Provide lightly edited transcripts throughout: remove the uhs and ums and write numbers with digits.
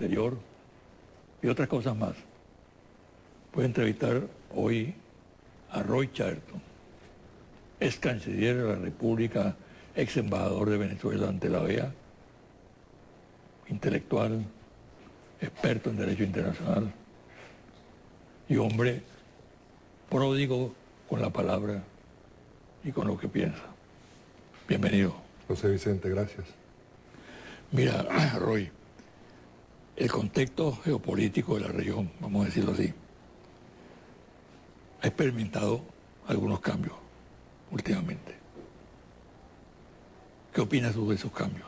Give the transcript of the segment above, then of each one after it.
exterior y otras cosas más. Voy a entrevistar hoy a Roy Chatterton, ex canciller de la República, ex embajador de Venezuela ante la OEA, intelectual, experto en derecho internacional y hombre pródigo con la palabra y con lo que piensa. Bienvenido. José Vicente, gracias. Mira, Roy, el contexto geopolítico de la región, vamos a decirlo así, ha experimentado algunos cambios últimamente. ¿Qué opinas tú de esos cambios?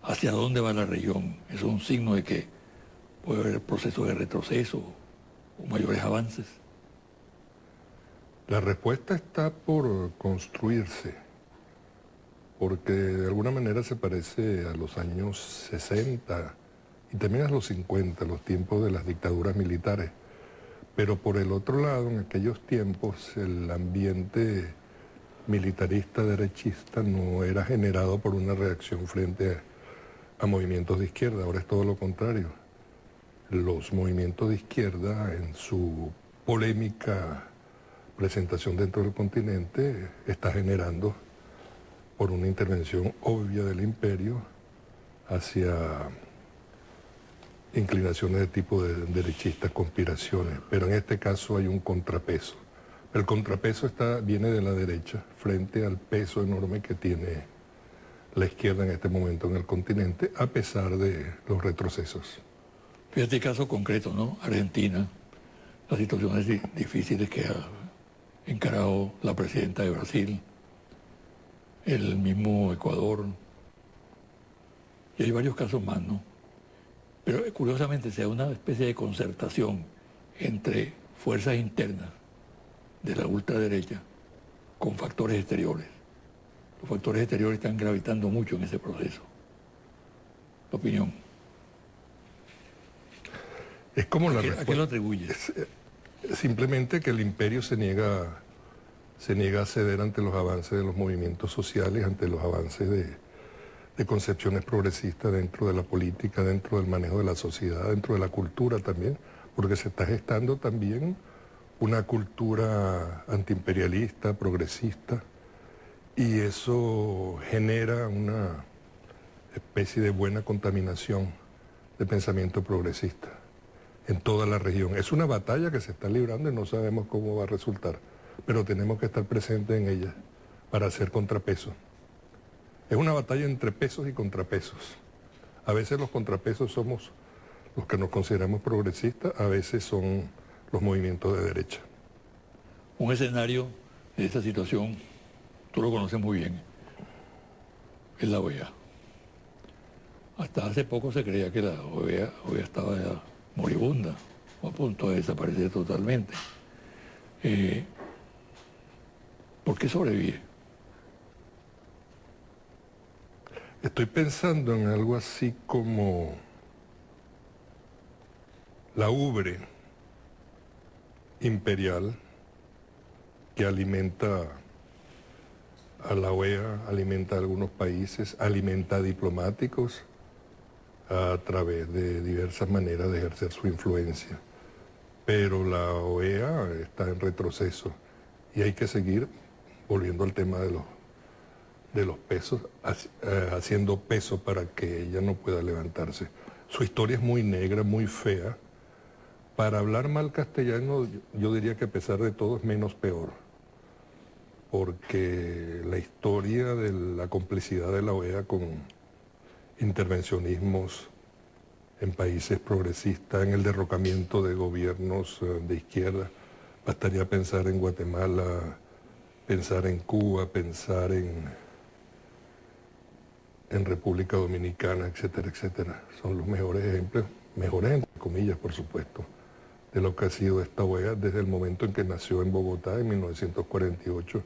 ¿Hacia dónde va la región? ¿Es un signo de que puede haber procesos de retroceso o mayores avances? La respuesta está por construirse, porque de alguna manera se parece a los años 60 y también a los 50, los tiempos de las dictaduras militares. Pero por el otro lado, en aquellos tiempos, el ambiente militarista derechista no era generado por una reacción frente a movimientos de izquierda, ahora es todo lo contrario. Los movimientos de izquierda, en su polémica presentación dentro del continente, está generando por una intervención obvia del imperio hacia inclinaciones de tipo de derechistas, conspiraciones, pero en este caso hay un contrapeso. El contrapeso viene de la derecha frente al peso enorme que tiene la izquierda en este momento en el continente, a pesar de los retrocesos. Fíjate el caso concreto, ¿no? Argentina, las situaciones difíciles que ha encarado la presidenta de Brasil, el mismo Ecuador, y hay varios casos más, ¿no? Pero curiosamente se da una especie de concertación entre fuerzas internas de la ultraderecha con factores exteriores. Los factores exteriores están gravitando mucho en ese proceso. ¿Tu opinión? Es como la ¿A qué lo atribuyes? Simplemente que el imperio se niega a ceder ante los avances de los movimientos sociales, ante los avances de concepciones progresistas dentro de la política, dentro del manejo de la sociedad, dentro de la cultura también, porque se está gestando también una cultura antiimperialista, progresista, y eso genera una especie de buena contaminación de pensamiento progresista en toda la región. Es una batalla que se está librando y no sabemos cómo va a resultar, pero tenemos que estar presentes en ella para hacer contrapeso. Es una batalla entre pesos y contrapesos. A veces los contrapesos somos los que nos consideramos progresistas, a veces son los movimientos de derecha. Un escenario de esta situación, tú lo conoces muy bien, es la OEA. Hasta hace poco se creía que la OEA estaba ya moribunda, o a punto de desaparecer totalmente. ¿Por qué sobrevive? Estoy pensando en algo así como la ubre imperial que alimenta a la OEA, alimenta a algunos países, alimenta a diplomáticos a través de diversas maneras de ejercer su influencia. Pero la OEA está en retroceso y hay que seguir, volviendo al tema de los pesos, haciendo peso para que ella no pueda levantarse. Su historia es muy negra, muy fea. Para hablar mal castellano, yo diría que a pesar de todo es menos peor, porque la historia de la complicidad de la OEA con intervencionismos en países progresistas, en el derrocamiento de gobiernos de izquierda, bastaría pensar en Guatemala, pensar en Cuba, pensar en República Dominicana, etcétera, etcétera. Son los mejores ejemplos entre comillas, por supuesto, de lo que ha sido esta OEA desde el momento en que nació en Bogotá en 1948,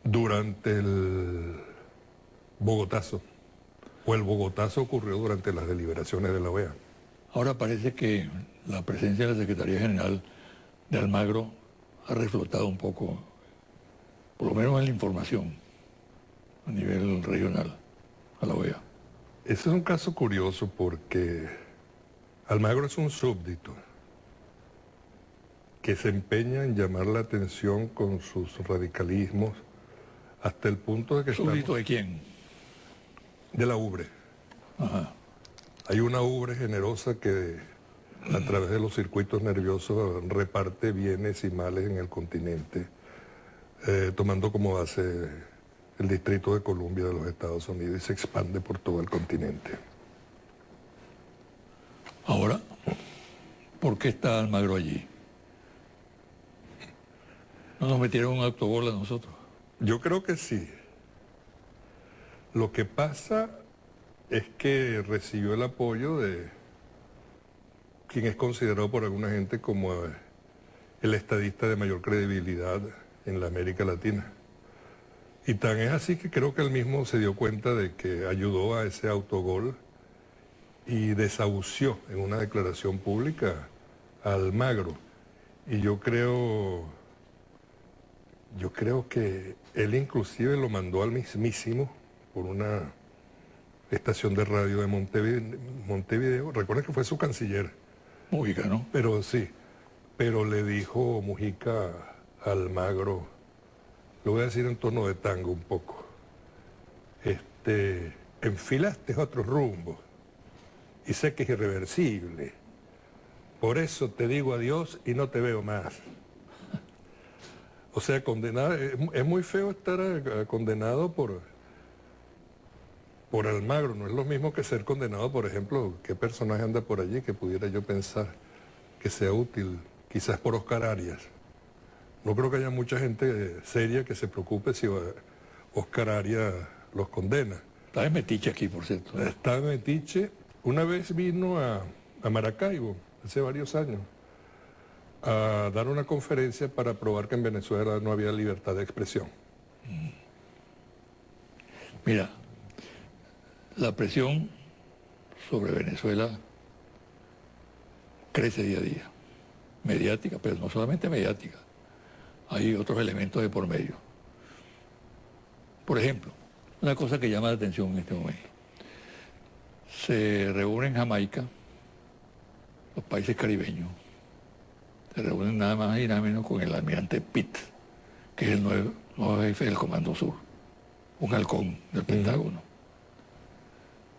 durante el Bogotazo, o el Bogotazo ocurrió durante las deliberaciones de la OEA. Ahora parece que la presencia de la Secretaría General de Almagro ha reflotado un poco, por lo menos en la información, a nivel regional, a la OEA. Ese es un caso curioso porque Almagro es un súbdito que se empeña en llamar la atención con sus radicalismos hasta el punto de que ¿Súbdito de quién? De la ubre. Ajá. Hay una ubre generosa que a través de los circuitos nerviosos reparte bienes y males en el continente, tomando como base el Distrito de Columbia de los Estados Unidos y se expande por todo el continente. Ahora, ¿por qué está Almagro allí? ¿No nos metieron un autogol a nosotros? Yo creo que sí. Lo que pasa es que recibió el apoyo de quien es considerado por alguna gente como el estadista de mayor credibilidad en la América Latina. Y tan es así que creo que él mismo se dio cuenta de que ayudó a ese autogol y desahució en una declaración pública a Almagro. Y yo creo que él inclusive lo mandó al mismísimo por una estación de radio de Montevideo. Recuerda que fue su canciller. Mujica, ¿no? Pero sí, pero le dijo Mujica a Almagro, lo voy a decir en tono de tango un poco, enfilaste otro rumbo y sé que es irreversible, por eso te digo adiós y no te veo más. O sea, condenado, es muy feo estar condenado por Almagro, no es lo mismo que ser condenado, por ejemplo, qué personaje anda por allí que pudiera yo pensar que sea útil, quizás por Oscar Arias. No creo que haya mucha gente seria que se preocupe si Oscar Arias los condena. Está de metiche aquí, por cierto. Está de metiche. Una vez vino a Maracaibo, hace varios años, a dar una conferencia para probar que en Venezuela no había libertad de expresión. Mira, la presión sobre Venezuela crece día a día, mediática, pero no solamente mediática, hay otros elementos de por medio. Por ejemplo, una cosa que llama la atención en este momento, se reúnen en Jamaica los países caribeños, se reúnen nada más y nada menos con el almirante Pitt, que es el nuevo jefe del Comando Sur, un halcón del Pentágono.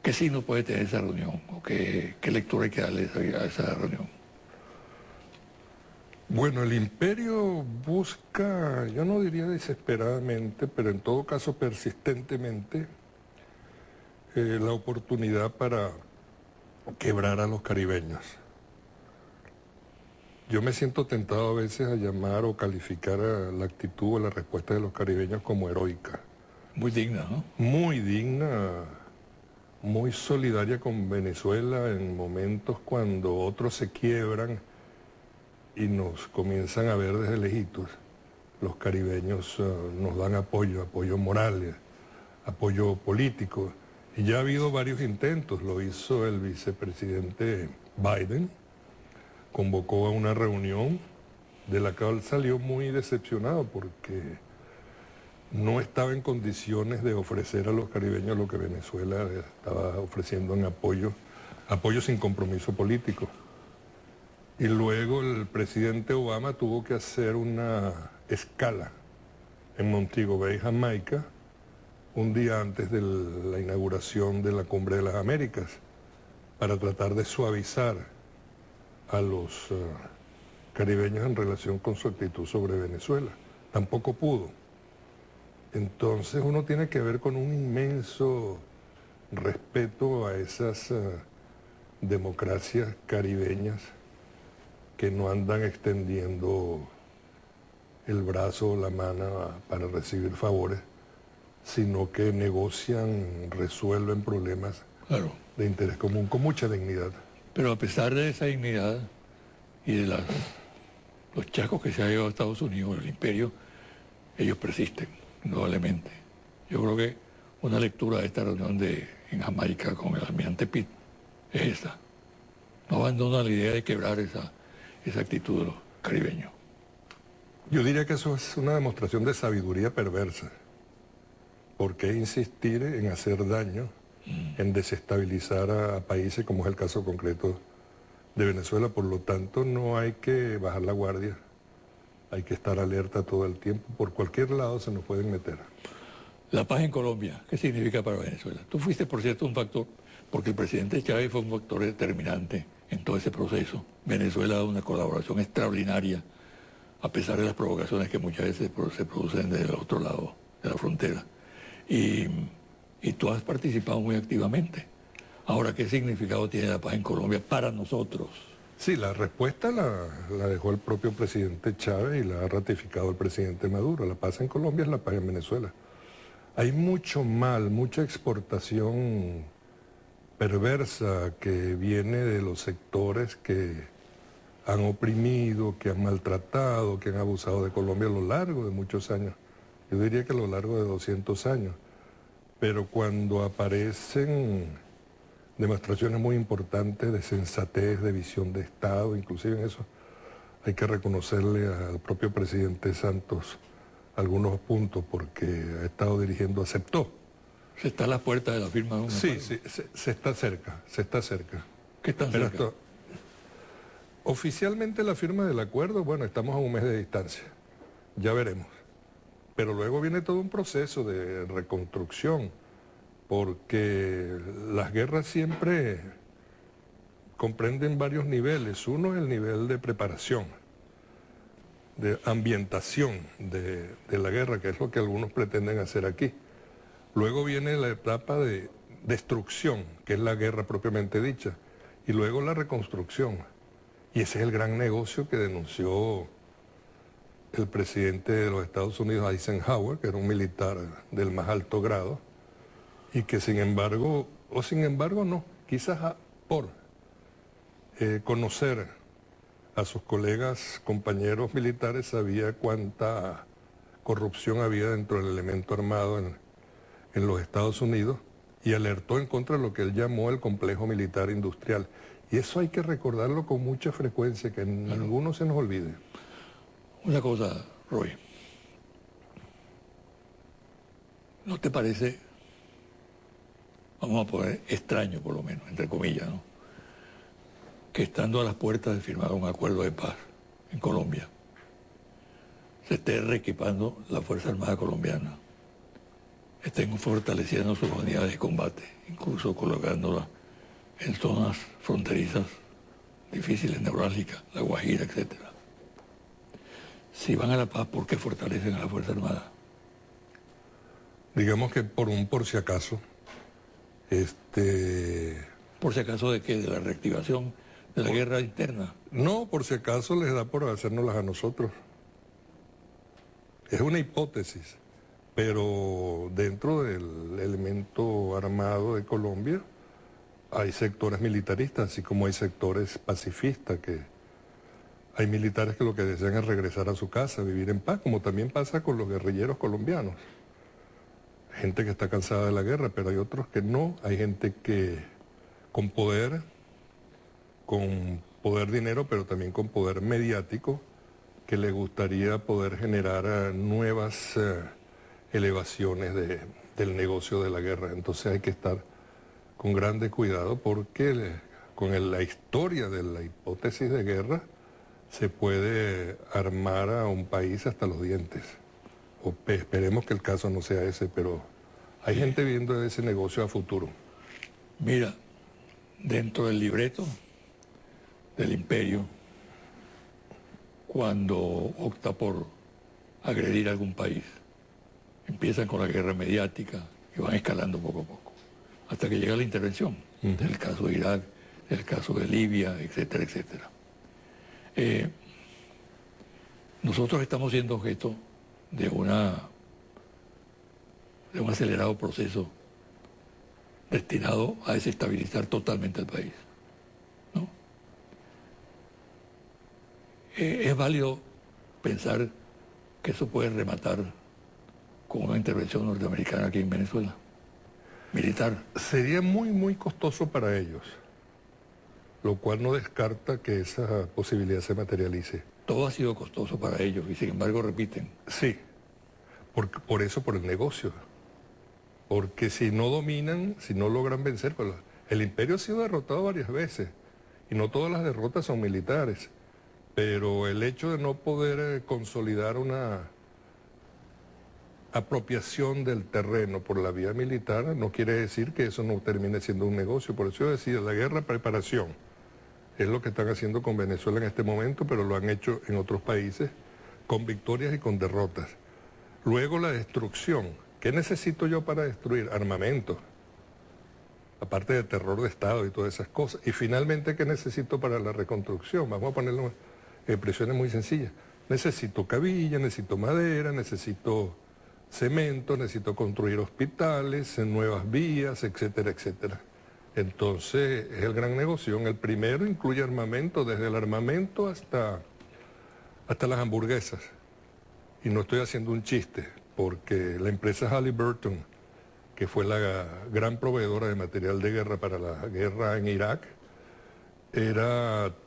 ¿Qué signo puede tener esa reunión? ¿O qué lectura hay que darle a esa reunión? Bueno, el imperio busca, yo no diría desesperadamente, pero en todo caso persistentemente, la oportunidad para quebrar a los caribeños. Yo me siento tentado a veces a llamar o calificar a la actitud o la respuesta de los caribeños como heroica. Muy digna, ¿no? Muy digna, muy solidaria con Venezuela en momentos cuando otros se quiebran y nos comienzan a ver desde lejitos. Los caribeños nos dan apoyo moral, apoyo político. Y ya ha habido varios intentos, lo hizo el vicepresidente Biden, convocó a una reunión de la cual salió muy decepcionado porque no estaba en condiciones de ofrecer a los caribeños lo que Venezuela estaba ofreciendo en apoyo sin compromiso político. Y luego el presidente Obama tuvo que hacer una escala en Montego Bay, Jamaica, un día antes de la inauguración de la Cumbre de las Américas, para tratar de suavizar a los caribeños en relación con su actitud sobre Venezuela. Tampoco pudo. Entonces uno tiene que ver con un inmenso respeto a esas democracias caribeñas que no andan extendiendo el brazo o la mano para recibir favores, sino que negocian, resuelven problemas de interés común con mucha dignidad. Pero a pesar de esa dignidad y de los chascos que se ha llevado a Estados Unidos, el imperio, ellos persisten, indudablemente. Yo creo que una lectura de esta reunión en Jamaica con el almirante Pitt es esta. No abandona la idea de quebrar esa actitud de los caribeños. Yo diría que eso es una demostración de sabiduría perversa. ¿Por qué insistir en hacer daño, en desestabilizar a países, como es el caso concreto de Venezuela, por lo tanto no hay que bajar la guardia, hay que estar alerta todo el tiempo, por cualquier lado se nos pueden meter. La paz en Colombia, ¿qué significa para Venezuela? Tú fuiste, por cierto, un factor, porque el presidente Chávez fue un factor determinante en todo ese proceso. Venezuela ha dado una colaboración extraordinaria, a pesar de las provocaciones que muchas veces se producen del otro lado de la frontera. Y tú has participado muy activamente. Ahora, ¿qué significado tiene la paz en Colombia para nosotros? Sí, la respuesta la dejó el propio presidente Chávez y la ha ratificado el presidente Maduro. La paz en Colombia es la paz en Venezuela. Hay mucho mal, mucha exportación perversa que viene de los sectores que han oprimido, que han maltratado, que han abusado de Colombia a lo largo de muchos años. Yo diría que a lo largo de 200 años. Pero cuando aparecen demostraciones muy importantes de sensatez, de visión de Estado, inclusive en eso hay que reconocerle al propio presidente Santos algunos puntos porque ha estado dirigiendo, aceptó. Se está a las puertas de la firma de un Sí, acuerdo. sí, se está cerca, se está cerca. ¿Qué tan Pero cerca? Oficialmente la firma del acuerdo, bueno, estamos a un mes de distancia, ya veremos. Pero luego viene todo un proceso de reconstrucción, porque las guerras siempre comprenden varios niveles. Uno es el nivel de preparación, de ambientación de la guerra, que es lo que algunos pretenden hacer aquí. Luego viene la etapa de destrucción, que es la guerra propiamente dicha, y luego la reconstrucción. Y ese es el gran negocio que denunció el presidente de los Estados Unidos, Eisenhower, que era un militar del más alto grado, y que sin embargo no, quizás por conocer a sus colegas, compañeros militares, sabía cuánta corrupción había dentro del elemento armado en los Estados Unidos y alertó en contra de lo que él llamó el complejo militar industrial. Y eso hay que recordarlo con mucha frecuencia, que ninguno se nos olvide. Una cosa, Roy. ¿No te parece, vamos a poner extraño por lo menos, entre comillas, ¿no?, que estando a las puertas de firmar un acuerdo de paz en Colombia, se esté reequipando la Fuerza Armada Colombiana, estén fortaleciendo sus unidades de combate, incluso colocándolas en zonas fronterizas difíciles, neurálgicas, La Guajira, etc.? Si van a la paz, ¿por qué fortalecen a la Fuerza Armada? Digamos que por si acaso, Por si acaso de que de la reactivación de la guerra interna. no, por si acaso les da por hacérnoslas a nosotros. Es una hipótesis, pero dentro del elemento armado de Colombia hay sectores militaristas, así como hay sectores pacifistas, que hay militares que lo que desean es regresar a su casa, vivir en paz, como también pasa con los guerrilleros colombianos. Gente que está cansada de la guerra, pero hay otros que no. Hay gente que con poder dinero, pero también con poder mediático, que le gustaría poder generar nuevas elevaciones del negocio de la guerra. Entonces hay que estar con grande cuidado porque con la historia de la hipótesis de guerra se puede armar a un país hasta los dientes. Esperemos que el caso no sea ese, pero hay gente viendo ese negocio a futuro. Mira, dentro del libreto del imperio, cuando opta por agredir a algún país, empiezan con la guerra mediática y van escalando poco a poco, hasta que llega la intervención, del caso de Irak, del caso de Libia, etcétera, etcétera. Nosotros estamos siendo objeto de un acelerado proceso destinado a desestabilizar totalmente el país, ¿no? Es válido pensar que eso puede rematar con una intervención norteamericana aquí en Venezuela, militar. Sería muy, muy costoso para ellos, lo cual no descarta que esa posibilidad se materialice. Todo ha sido costoso para ellos y sin embargo repiten. Sí, por eso, por el negocio. Porque si no dominan, si no logran vencer, pues el imperio ha sido derrotado varias veces Y no todas las derrotas son militares, pero el hecho de no poder consolidar una apropiación del terreno por la vía militar no quiere decir que eso no termine siendo un negocio. Por eso yo decía, la guerra preparación es lo que están haciendo con Venezuela en este momento, pero lo han hecho en otros países con victorias y con derrotas. Luego la destrucción. ¿Qué necesito yo para destruir? Armamento. Aparte de terror de Estado y todas esas cosas. Y finalmente, ¿qué necesito para la reconstrucción? Vamos a ponerlo en expresiones muy sencillas. Necesito cabilla, necesito madera, necesito cemento, necesito construir hospitales, nuevas vías, etcétera, etcétera. Entonces, es el gran negocio. El primero incluye armamento, desde el armamento hasta las hamburguesas. Y no estoy haciendo un chiste, porque la empresa Halliburton, que fue la gran proveedora de material de guerra para la guerra en Irak,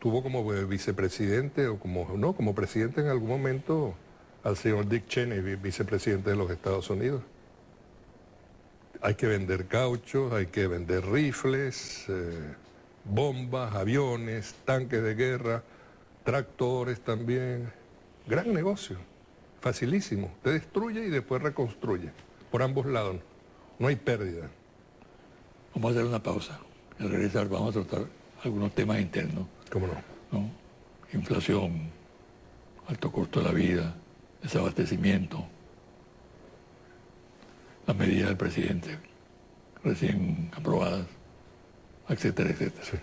tuvo como vicepresidente, o como presidente en algún momento, al señor Dick Cheney, vicepresidente de los Estados Unidos. Hay que vender cauchos, hay que vender rifles, bombas, aviones, tanques de guerra, tractores también. Gran negocio, facilísimo. Te destruye y después reconstruye, por ambos lados. No hay pérdida. Vamos a hacer una pausa. Al regresar vamos a tratar algunos temas internos. ¿Cómo no? ¿No? Inflación, alto costo de la vida, desabastecimiento, las medidas del presidente recién aprobadas, etcétera, etcétera. Sí.